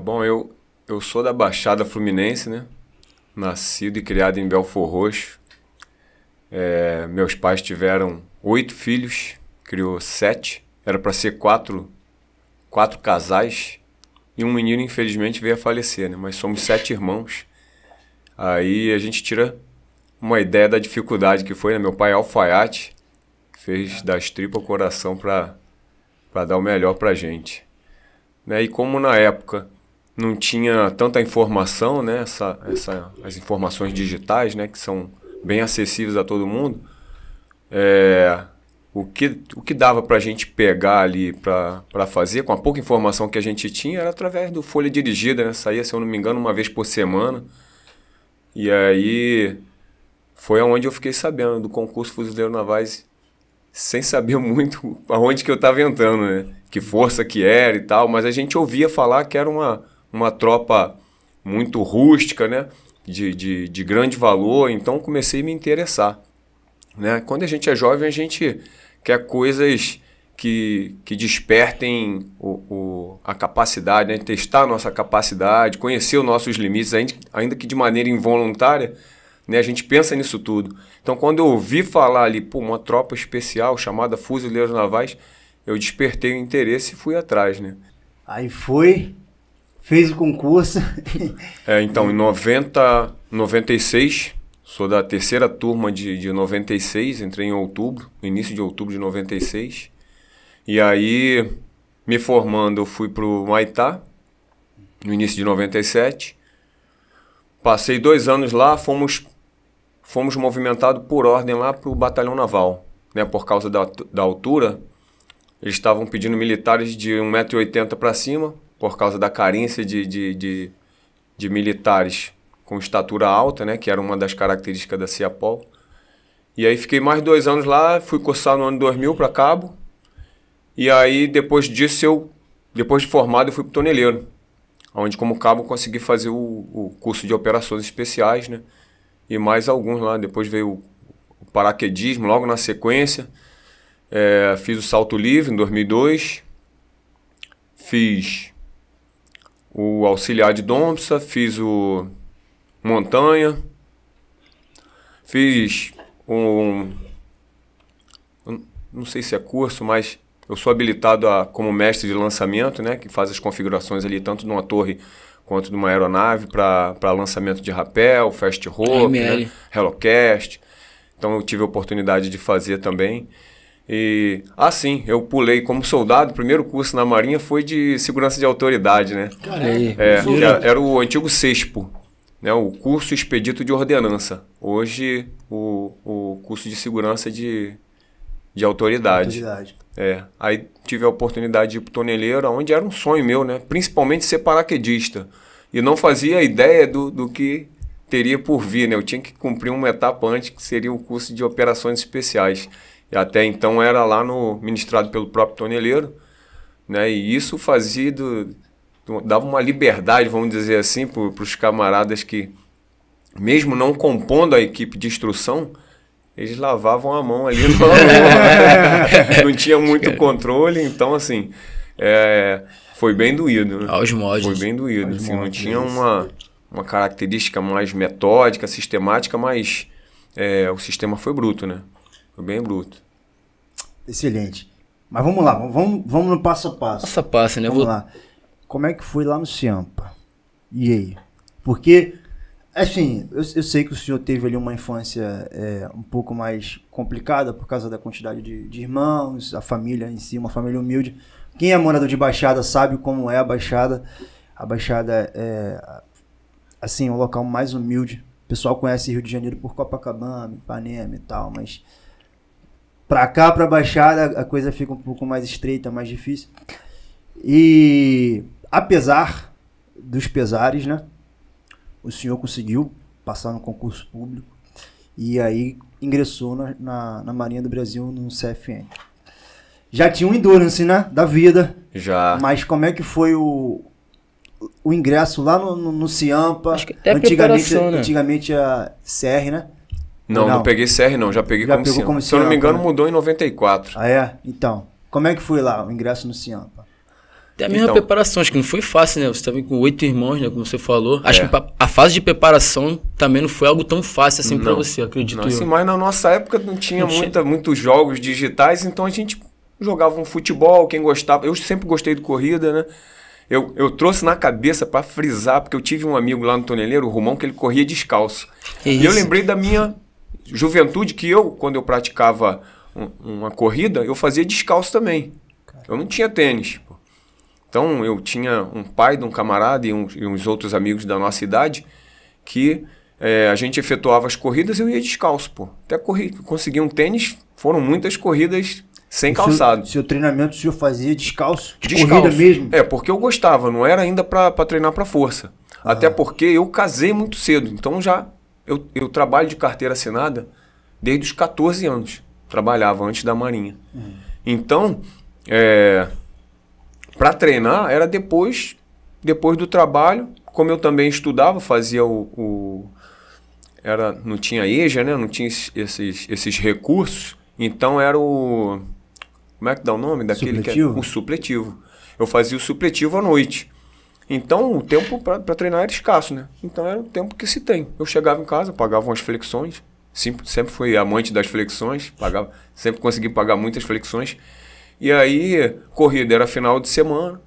Bom, eu sou da Baixada Fluminense, né? Nascido e criado em Belfor Roxo. Meus pais tiveram 8 filhos, criou 7. Era para ser quatro casais e um menino, infelizmente, veio a falecer, né? Mas somos 7 irmãos. Aí a gente tira uma ideia da dificuldade que foi, né? Meu pai é alfaiate, fez das tripas ao coração para dar o melhor pra gente, né? E como na época não tinha tanta informação, né? As informações digitais, né? Que são bem acessíveis a todo mundo. O que dava para a gente pegar ali para fazer, com a pouca informação que a gente tinha, era através do Folha Dirigida, né? Saía, se eu não me engano, uma vez por semana. E aí foi aonde eu fiquei sabendo do concurso Fuzileiro Navais, sem saber muito aonde que eu estava entrando, né? Que força que era e tal, mas a gente ouvia falar que era uma tropa muito rústica, né? De grande valor, então comecei a me interessar, né? Quando a gente é jovem, a gente quer coisas que despertem a capacidade, né? Testar a nossa capacidade, conhecer os nossos limites, ainda que de maneira involuntária, né? A gente pensa nisso tudo. Então, quando eu ouvi falar ali, uma tropa especial chamada Fuzileiros Navais, eu despertei o interesse e fui atrás, né? Aí foi, fez o concurso. Então, em 96, sou da terceira turma de 96, entrei em outubro, no início de outubro de 96. E aí, me formando, eu fui para o Maitá, no início de 97. Passei 2 anos lá, fomos movimentados por ordem lá para o Batalhão Naval, né? Por causa da altura, eles estavam pedindo militares de 1,80 m para cima, por causa da carência de militares com estatura alta, né? Que era uma das características da CIAPOL. E aí fiquei mais 2 anos lá, fui cursar no ano 2000 para cabo. E aí, depois disso, depois de formado, eu fui para o Toneleiro, onde como cabo consegui fazer o curso de operações especiais, né? E mais alguns lá. Depois veio o paraquedismo, logo na sequência. Fiz o salto livre em 2002. Fiz o auxiliar de Dompsa, fiz o montanha. Fiz não sei se é curso, mas eu sou habilitado como mestre de lançamento, né? Que faz as configurações ali, tanto de uma torre quanto de uma aeronave, para lançamento de rapel, fast rope, né? Helocast. Então eu tive a oportunidade de fazer também. E, sim, eu pulei como soldado. O primeiro curso na Marinha foi de segurança de autoridade, né? Era o antigo CESPO, né? O curso expedito de ordenança. Hoje, o curso de segurança de autoridade. Aí tive a oportunidade de ir pro Toneleiro, onde era um sonho meu, né? Principalmente ser paraquedista. E não fazia ideia do que teria por vir, né? Eu tinha que cumprir uma etapa antes, que seria o curso de operações especiais. E até então era lá ministrado pelo próprio Toneleiro, né? E isso fazia dava uma liberdade, vamos dizer assim, para os camaradas que, mesmo não compondo a equipe de instrução, eles lavavam a mão ali no não tinha muito controle, então assim, foi bem doído, né? Aos mods. Foi bem doído, assim, não tinha uma característica mais metódica, sistemática, mas o sistema foi bruto, né? Foi bem bruto. Excelente. Mas vamos lá, vamos no passo a passo. Passo a passo, né? Vamos lá. Como é que foi lá no Ciampa? E aí? Porque, assim, eu sei que o senhor teve ali uma infância um pouco mais complicada por causa da quantidade de irmãos, a família em si, uma família humilde. Quem é morador de Baixada sabe como é a Baixada. A Baixada é, assim, o local mais humilde. O pessoal conhece Rio de Janeiro por Copacabana, Ipanema e tal, mas pra cá, pra Baixada, a coisa fica um pouco mais estreita, mais difícil. E apesar dos pesares, né? O senhor conseguiu passar no concurso público e aí ingressou na Marinha do Brasil no CFN. Já tinha um endurance, né? Da vida. Já. Mas como é que foi o ingresso lá no Ciampa? Acho que até preparação, né? Antigamente a CR, né? Não peguei CR não, já peguei como Ciampa. Se eu não me engano, mudou em 94. Ah, é? Então, como é que foi lá o ingresso no Ciampa? Até a mesma preparação, acho que não foi fácil, né? Você também com 8 irmãos, né? Como você falou. Acho que a fase de preparação também não foi algo tão fácil assim pra você, acredito eu. Assim, mas na nossa época não tinha muitos jogos digitais, então a gente jogava um futebol, quem gostava. Eu sempre gostei de corrida, né? Eu trouxe na cabeça pra frisar, porque eu tive um amigo lá no Toneleiro, o Romão, que ele corria descalço. E eu lembrei da minha juventude, que quando eu praticava uma corrida, eu fazia descalço também. Eu não tinha tênis. Então, eu tinha um pai de um camarada e uns outros amigos da nossa idade que a gente efetuava as corridas e eu ia descalço, pô. Até consegui um tênis, foram muitas corridas sem calçado. Seu treinamento o senhor fazia descalço? Corrida mesmo? Porque eu gostava, não era ainda para treinar para força. Até porque eu casei muito cedo, então eu trabalho de carteira assinada desde os 14 anos. Trabalhava antes da Marinha. Então, para treinar era depois do trabalho, como eu também estudava, fazia não tinha EJA, né? Não tinha esses recursos, então era o... Como é que dá o nome? Supletivo? O supletivo. Eu fazia o supletivo à noite. Então o tempo para treinar era escasso, né? Então era o tempo que se tem. Eu chegava em casa, pagava umas flexões, sempre fui amante das flexões, sempre consegui pagar muitas flexões. E aí, corrida era final de semana,